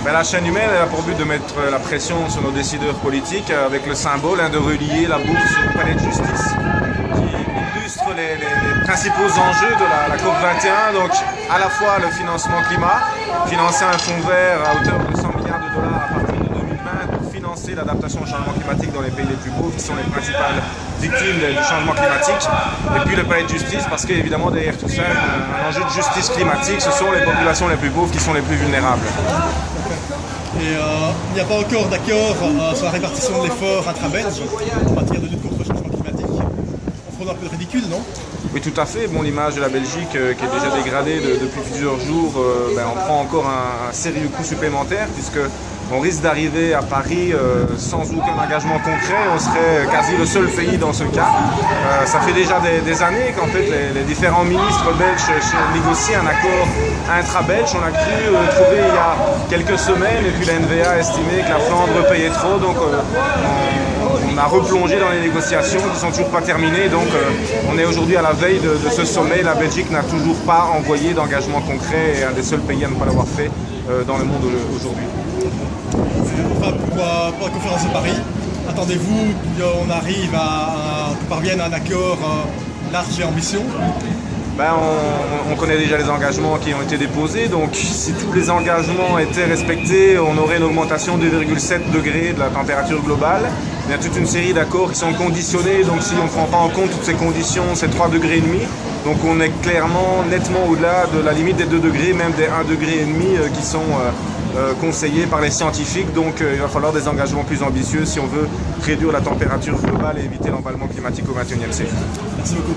Ben, la chaîne humaine elle a pour but de mettre la pression sur nos décideurs politiques avec le symbole de relier la bourse au palais de justice qui illustre les principaux enjeux de la COP 21, donc à la fois le financement climat, financer un fonds vert à hauteur de 100 milliards de dollars à partir de 2020 pour financer l'adaptation au changement climatique dans les pays les plus pauvres qui sont les principales victimes du changement climatique, et puis le palais de justice parce qu'évidemment derrière tout ça un enjeu de justice climatique, ce sont les populations les plus pauvres qui sont les plus vulnérables. Et il n'y a pas encore d'accord sur la répartition de l'effort intra-belge en matière de lutte contre le changement climatique. On frôle un peu de ridicule, non? Oui, tout à fait. Bon, l'image de la Belgique qui est déjà dégradée depuis plusieurs jours, on prend encore un sérieux coup supplémentaire puisque on risque d'arriver à Paris sans aucun engagement concret. On serait quasi le seul pays dans ce cas. Ça fait déjà des années qu'en fait les différents ministres belges négocient un accord intra-belge. On a cru trouver il y a quelques semaines et puis la NVA a estimé que la Flandre payait trop. Donc on a replongé dans les négociations qui ne sont toujours pas terminées. Donc on est aujourd'hui à la veille de ce sommet. La Belgique n'a toujours pas envoyé d'engagement concret et un des seuls pays à ne pas l'avoir fait dans le monde aujourd'hui. Enfin, pour la conférence de Paris, attendez-vous qu'on arrive qu'on parvienne à un accord large et ambitieux? On connaît déjà les engagements qui ont été déposés, donc si tous les engagements étaient respectés, on aurait une augmentation de 2,7 degrés de la température globale. Il y a toute une série d'accords qui sont conditionnés, donc si on ne prend pas en compte toutes ces conditions, c'est 3,5 degrés. Donc on est clairement nettement au-delà de la limite des 2 degrés, même des 1,5 degré qui sont conseillés par les scientifiques. Donc il va falloir des engagements plus ambitieux si on veut réduire la température globale et éviter l'emballement climatique au XXIe siècle. Merci beaucoup.